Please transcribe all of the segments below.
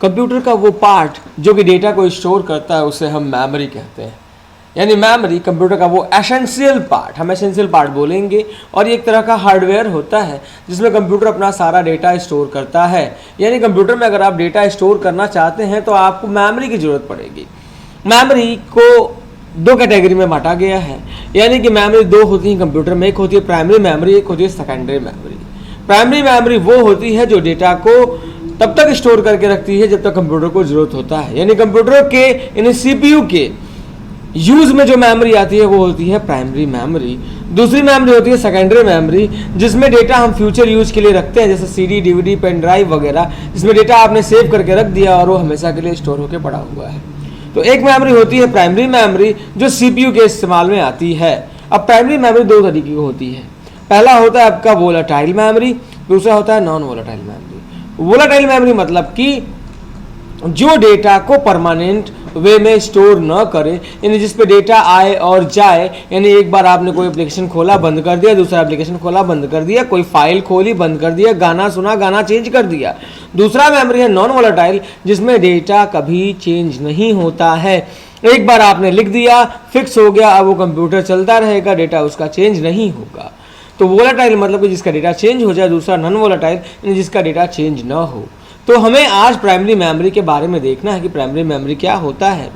Computer का वो part जो कि डेटा को स्टोर करता है उसे हम मेमोरी कहते हैं। यानी मेमोरी कंप्यूटर का वो एसेंशियल पार्ट, हम एसेंशियल पार्ट बोलेंगे। और ये एक तरह का हार्डवेयर होता है जिसमें कंप्यूटर अपना सारा डेटा स्टोर करता है। यानी कंप्यूटर में अगर आप डेटा स्टोर करना चाहते हैं तो आपको मेमोरी की ज़रूरत पड़ेगी। मेमोरी को दो कैटेगरी में बांटा गया है। यानी कि मेमोरी दो होती है कंप्यूटर में, एक होती है प्राइमरी मेमोरी, एक होती है सेकेंडरी मेमोरी। प्राइमरी मेमोरी वो होती है जो डेटा को तब तक स्टोर करके रखती है जब तक कंप्यूटर को जरूरत होता है। यानी कंप्यूटर के यानी सीपीयू के यूज में जो मेमोरी आती है वो होती है प्राइमरी मेमोरी। दूसरी मेमोरी होती है सेकेंडरी मेमोरी, जिसमें डेटा हम फ्यूचर यूज के लिए रखते हैं, जैसे सीडी, डीवीडी, पेन ड्राइव वगैरह, जिसमें डेटा आपने सेव करके रख दिया और वो हमेशा के लिए स्टोर होकर पड़ा हुआ है। तो एक मेमोरी होती है प्राइमरी मेमोरी जो सीपीयू के इस्तेमाल में आती है। अब प्राइमरी मेमोरी दो तरीके की होती है। पहला होता है आपका वोलेटाइल मेमोरी, दूसरा होता है non volatile memory. Volatile memory मतलब कि जो डेटा को परमानेंट वे में स्टोर न करे, यानी जिस पे डेटा आए और जाए। यानी एक बार आपने कोई एप्लीकेशन खोला बंद कर दिया, दूसरा एप्लीकेशन खोला बंद कर दिया, कोई फाइल खोली बंद कर दिया, गाना सुना गाना चेंज कर दिया। दूसरा मेमोरी है नॉन वोलेटाइल, जिसमें डेटा कभी चेंज नहीं होता है। एक बार आपने लिख दिया, फिक्स हो गया, अब वो कंप्यूटर चलता रहेगा, डेटा उसका चेंज नहीं होगा। तो वोलेटाइल मतलब कि जिसका डेटा चेंज हो जाए, दूसरा नॉन वोलेटाइल यानी जिसका डेटा चेंज न हो। तो हमें आज प्राइमरी मेमोरी के बारे में देखना है कि प्राइमरी मेमोरी क्या होता है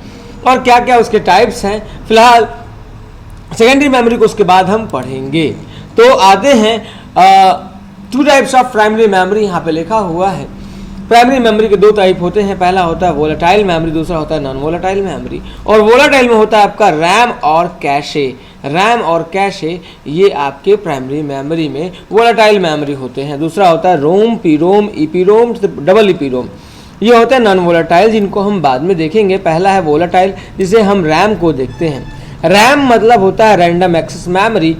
और क्या क्या उसके टाइप्स हैं। फिलहाल सेकेंडरी मेमोरी को उसके बाद हम पढ़ेंगे। तो आते हैं two types of primary memory, यहाँ पे लिखा हुआ है। प्राइमरी मेमोरी के दो टाइप होते हैं, पहला होता है वोलेटाइल मेमोरी, दूसरा होता है नॉन वोलेटाइल मेमोरी। और वोलेटाइल में होता है आपका रैम और कैशे। रैम और कैशे ये आपके प्राइमरी मेमोरी में वोलेटाइल मेमोरी होते हैं। दूसरा होता है रोम, पीरोम, ईपीरोम, डबल ईपीरोम, ये होते हैं नॉन वोलेटाइल, जिनको हम बाद में देखेंगे। पहला है वोलेटाइल, जिसे हम रैम को देखते हैं। रैम मतलब होता है रैंडम एक्सेस मेमोरी।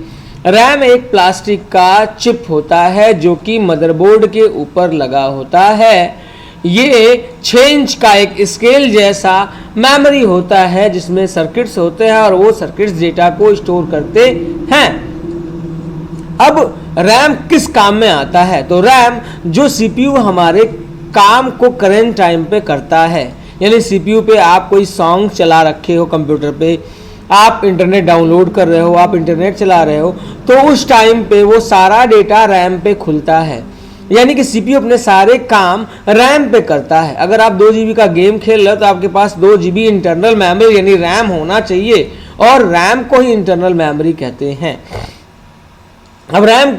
रैम एक प्लास्टिक का चिप होता है जो कि मदरबोर्ड के ऊपर लगा होता है। ये 6 इंच का एक स्केल जैसा मेमोरी होता है जिसमें सर्किट्स होते हैं और वो सर्किट्स डेटा को स्टोर करते हैं। अब रैम किस काम में आता है? तो रैम जो सीपीयू हमारे काम को करंट टाइम पे करता है, यानी सीपीयू पे आप कोई सॉन्ग चला रखे हो, कंप्यूटर पे आप इंटरनेट डाउनलोड कर रहे हो, आप इंटरनेट चला रहे हो, तो उस टाइम पे वो सारा डेटा रैम पे खुलता है। यानी कि सीपीयू अपने सारे काम रैम पे करता है। अगर आप 2 GB का गेम खेल रहे हो तो आपके पास 2 GB इंटरनल मेमोरी यानी रैम होना चाहिए, और रैम को ही इंटरनल मेमोरी कहते हैं। अब रैम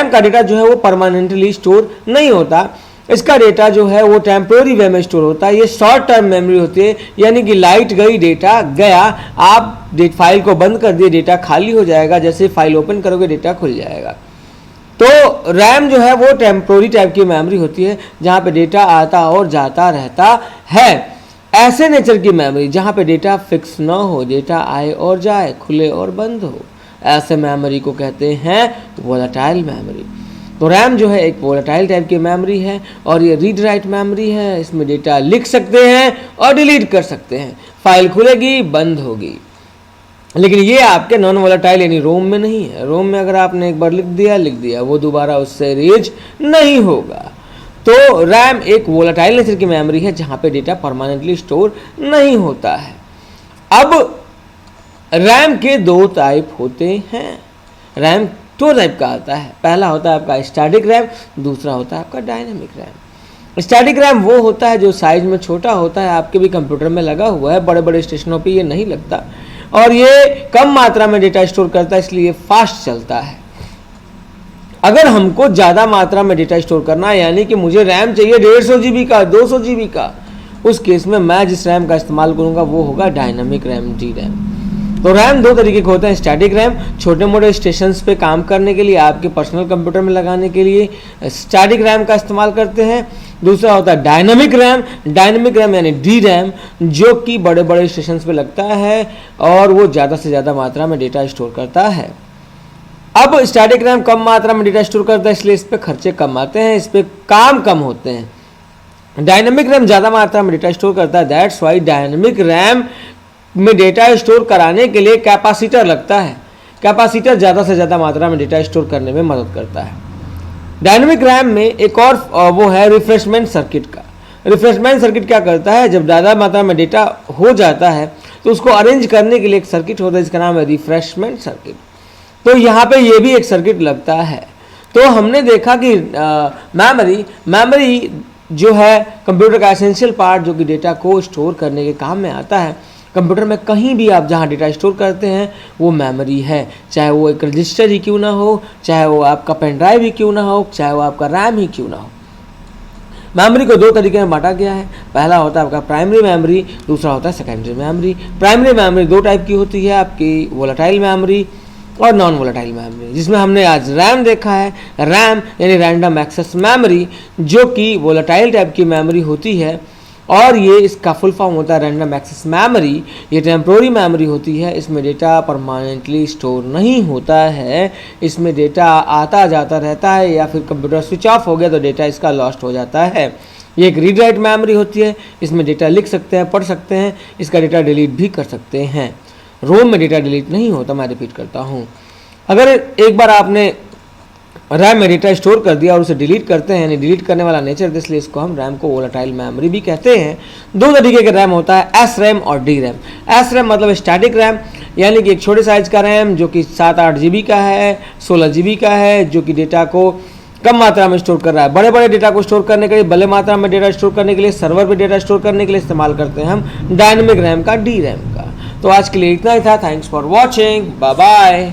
का डेटा जो है वो परमानेंटली स्टोर नहीं होता। इसका डेटा जो है वो टेम्पोररी वे में स्टोर होता है। ये शॉर्ट टर्म मेमोरी होती है, यानी कि लाइट गई, डेटा गया, आप फाइल को बंद कर दिए, डेटा खाली हो जाएगा, जैसे फाइल ओपन करोगे डेटा खुल जाएगा। तो रैम जो है वो टेम्पोररी टाइप की मेमोरी होती है जहाँ पे डेटा आता और जाता रहता है। ऐसे नेचर की मेमोरी जहाँ पे डेटा फिक्स ना हो, डेटा आए और जाए, खुले और बंद हो, ऐसे मेमोरी को कहते हैं वोलेटाइल मेमोरी। तो रैम जो है एक वोलेटाइल टाइप की मेमोरी है और ये रीड राइट मेमोरी है। इसमें डेटा लिख सकते हैं और डिलीट कर सकते हैं, फाइल खुलेगी बंद होगी। लेकिन ये आपके नॉन वोलेटाइल यानी रोम में नहीं है। रोम में अगर आपने एक बार लिख दिया वो दोबारा उससे रीच नहीं होगा। तो रैम एक वोलेटाइल नेचर की मेमोरी है जहाँ पे डेटा परमानेंटली स्टोर नहीं होता है। अब रैम के 2 टाइप होते हैं। रैम 2 टाइप का आता है। पहला होता है आपका स्टैटिक रैम, दूसरा होता है आपका डायनेमिक रैम। स्टैटिक रैम वो होता है जो साइज में छोटा होता है, आपके भी कंप्यूटर में लगा हुआ है, बड़े बड़े स्टेशनों पे ये नहीं लगता और ये कम मात्रा में डेटा स्टोर करता है, इसलिए फास्ट चलता है। अगर हमको ज़्यादा मात्रा में डेटा स्टोर करना है, यानी कि मुझे रैम चाहिए 150 GB का, 200 GB का, उस केस में मैं जिस रैम का इस्तेमाल करूँगा वो होगा डायनामिक रैम, डी रैम। तो रैम 2 तरीके के होते हैं। स्टैटिक रैम छोटे मोटे स्टेशंस पे काम करने के लिए, आपके पर्सनल कंप्यूटर में लगाने के लिए स्टैटिक रैम का इस्तेमाल करते हैं। दूसरा होता है डायनामिक रैम। डायनामिक रैम यानी डी रैम, जो कि बड़े बड़े स्टेशंस पे लगता है और वो ज़्यादा से ज़्यादा मात्रा में डेटा स्टोर करता है। अब स्टैटिक रैम कम मात्रा में डेटा स्टोर करता है, इसलिए इस पर खर्चे कम आते हैं, इस पर काम कम होते हैं। डायनामिक रैम ज़्यादा मात्रा में डेटा स्टोर करता है। दैट्स वाई डायनामिक रैम में डेटा स्टोर कराने के लिए कैपेसिटर लगता है। कैपेसिटर ज़्यादा से ज़्यादा मात्रा में डेटा स्टोर करने में मदद करता है। डायनेमिक रैम में एक और वो है रिफ्रेशमेंट सर्किट का। रिफ्रेशमेंट सर्किट क्या करता है, जब ज़्यादा मात्रा में डेटा हो जाता है तो उसको अरेंज करने के लिए एक सर्किट होता है जिसका नाम है रिफ्रेशमेंट सर्किट। तो यहाँ पे ये भी एक सर्किट लगता है। तो हमने देखा कि मेमोरी जो है कंप्यूटर का एसेंशियल पार्ट, जो कि डेटा को स्टोर करने के काम में आता है। कंप्यूटर में कहीं भी आप जहाँ डेटा स्टोर करते हैं वो मेमोरी है, चाहे वो एक रजिस्टर ही क्यों ना हो, चाहे वो आपका पेन ड्राइव ही क्यों ना हो, चाहे वो आपका रैम ही क्यों ना हो। मेमोरी को दो तरीके में बांटा गया है। पहला होता है आपका प्राइमरी मेमोरी, दूसरा होता है सेकेंडरी मेमोरी। प्राइमरी मेमोरी दो टाइप की होती है, आपकी वोलेटाइल मेमोरी और नॉन वोलेटाइल मेमोरी, जिसमें हमने आज रैम देखा है। रैम यानी रैंडम एक्सेस मेमोरी, जो कि वोलेटाइल टाइप की मेमोरी होती है और ये इसका फुल फॉर्म होता है रैंडम एक्सेस मेमोरी। ये टेम्प्रोरी मेमोरी होती है, इसमें डेटा परमानेंटली स्टोर नहीं होता है, इसमें डेटा आता जाता रहता है, या फिर कंप्यूटर स्विच ऑफ हो गया तो डेटा इसका लॉस्ट हो जाता है। ये एक रीड राइट मेमोरी होती है, इसमें डेटा लिख सकते हैं, पढ़ सकते हैं, इसका डेटा डिलीट भी कर सकते हैं। रोम में डेटा डिलीट नहीं होता, मैं रिपीट करता हूँ। अगर एक बार आपने रैम में डेटा स्टोर कर दिया और उसे डिलीट करते हैं, यानी डिलीट करने वाला नेचर, इसलिए इसको हम रैम को वोलेटाइल मेमोरी भी कहते हैं। दो तरीके के रैम होता है, एस रैम और डी रैम। एस रैम मतलब स्टैटिक रैम, यानी कि एक छोटे साइज का रैम जो कि 7-8 GB का है, 16 GB का है, जो कि डेटा को कम मात्रा में स्टोर कर रहा है। बड़े बड़े डेटा को स्टोर करने के लिए, बड़े मात्रा में डेटा स्टोर करने के लिए, सर्वर पे डेटा स्टोर करने के लिए इस्तेमाल करते हैं हम डायनेमिक रैम का, डी रैम का। तो आज के लिए इतना ही था। Thanks for watching, bye bye.